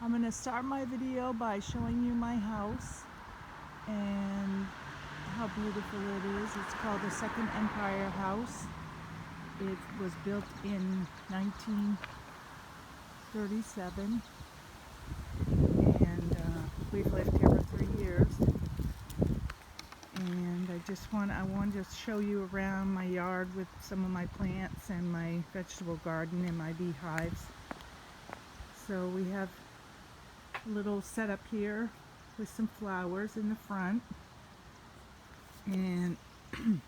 I'm going to start my video by showing you my house and how beautiful it is. It's called the Second Empire House. It was built in 1937 and we've lived here for 3 years. And I wanted to show you around my yard with some of my plants and my vegetable garden and my beehives. So we have a little setup here with some flowers in the front, and I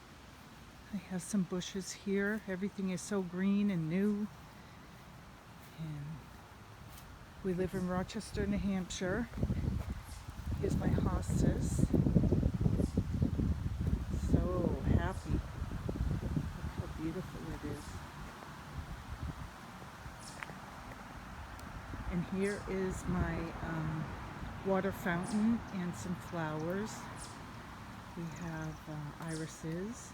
have some bushes here. Everything is so green and new. And we live in Rochester, New Hampshire. Here's my hostas. So happy. Look how beautiful it is. And here is my water fountain and some flowers. We have irises,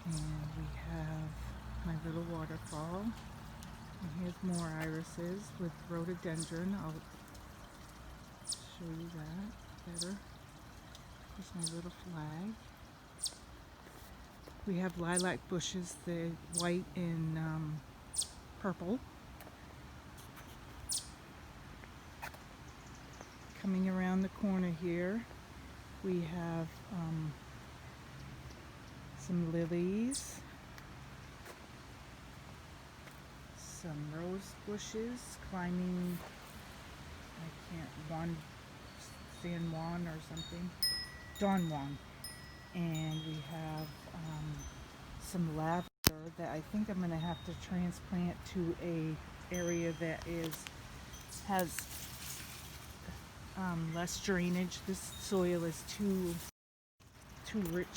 and we have my little waterfall, and here's more irises with rhododendron. I'll show you that better. Here's my little flag. We have lilac bushes, the white and purple. Coming around the corner here, we have some lilies, some rose bushes climbing, San Juan or something, Don Juan. And we have some lavender that I think I'm going to have to transplant to a area that has less drainage. This soil is too rich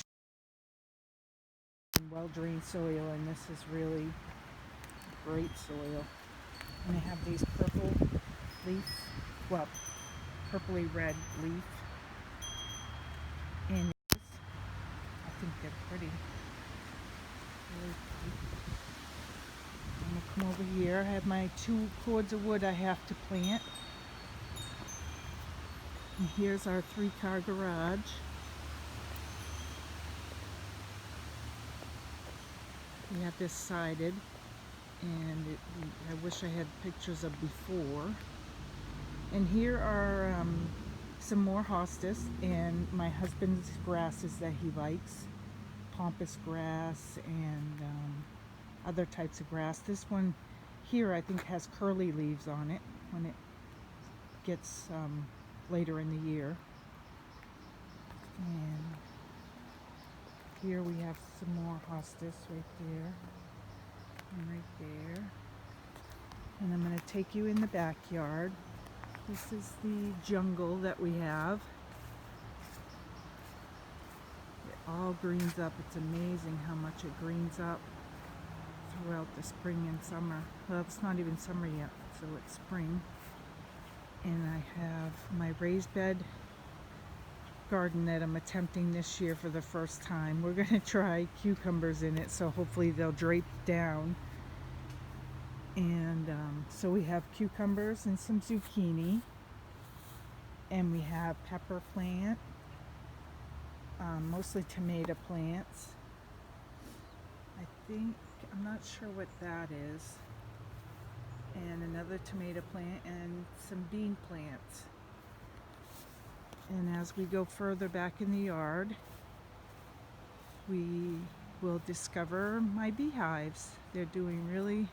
and well-drained soil, and this is really great soil. And I have these purpley red leaf, and I think they're pretty. Really pretty. I'm gonna come over here. I have my 2 cords of wood I have to plant. And here's our 3-car garage. We have this sided, and I wish I had pictures of before. And here are some more hostas and my husband's grasses that he likes. Pampas grass and other types of grass. This one here I think has curly leaves on it when it gets later in the year. And here we have some more hostas right there and right there. And I'm going to take you in the backyard. This is the jungle that we have. It all greens up. It's amazing how much it greens up throughout the spring and summer. Well, it's not even summer yet, so it's spring. And I have my raised bed garden that I'm attempting this year for the first time. We're going to try cucumbers in it, so hopefully they'll drape down. And so we have cucumbers and some zucchini, and we have pepper plant, mostly tomato plants. I'm not sure what that is, and another tomato plant and some bean plants. And as we go further back in the yard, we will discover my beehives. They're doing really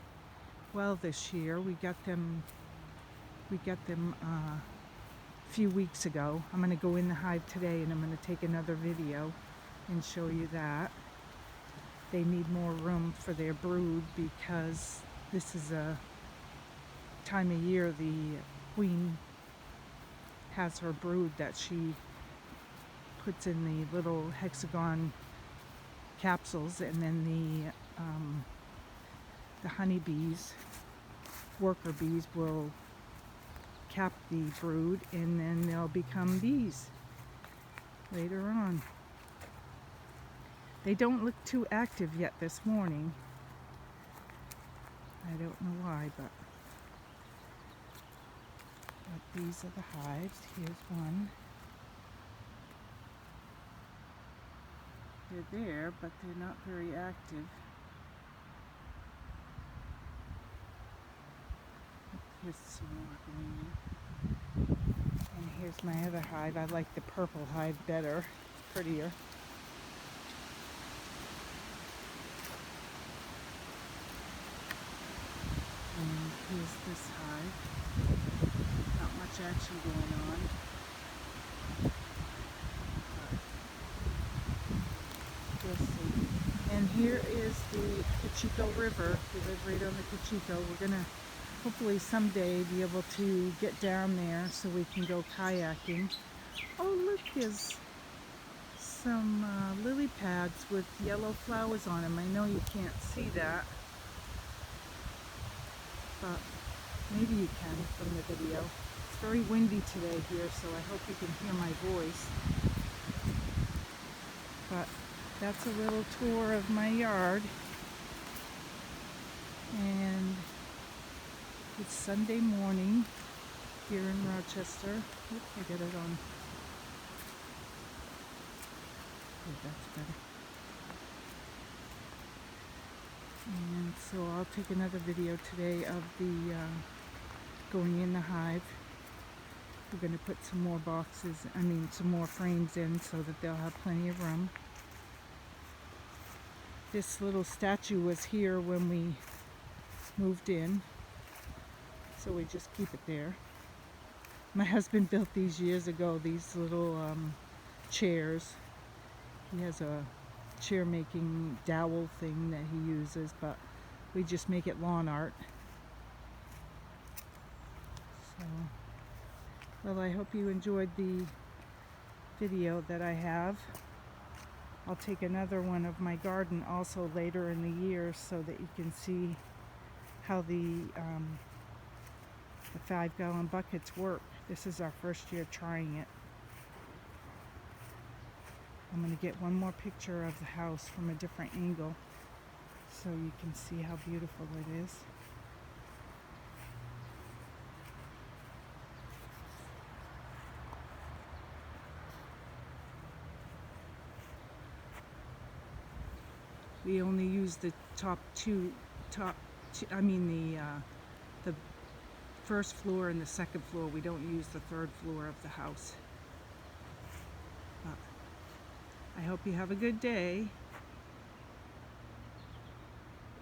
well this year. We got them a few weeks ago. I'm going to go in the hive today, and I'm going to take another video and show you that. They need more room for their brood because this is a time of year the queen has her brood that she puts in the little hexagon capsules, and then the honeybees, worker bees, will cap the brood, and then they'll become bees later on. They don't look too active yet this morning. I don't know why, but But these are the hives. Here's one. They're there, but they're not very active. Here's some more green. And here's my other hive. I like the purple hive better. It's prettier. And here's this hive. Not much action going on. But we'll see. And here is the Cachito River. We live right on the Cachito. We're going to hopefully someday be able to get down there so we can go kayaking. Oh look, there's some lily pads with yellow flowers on them. I know you can't see that, but maybe you can from the video. It's very windy today here, so I hope you can hear my voice. But that's a little tour of my yard. And it's Sunday morning here in Rochester. Oops, I got it on. Oh, that's better. And so I'll take another video today of the going in the hive. We're going to put some more some more frames in so that they'll have plenty of room. This little statue was here when we moved in, so we just keep it there. My husband built these years ago, these little chairs. He has a chair making dowel thing that he uses, but we just make it lawn art. So, well, I hope you enjoyed the video that I have. I'll take another one of my garden also later in the year so that you can see how the 5-gallon buckets work. This is our first year trying it. I'm going to get one more picture of the house from a different angle so you can see how beautiful it is. We only use the the first floor and the second floor. We don't use the third floor of the house. But I hope you have a good day.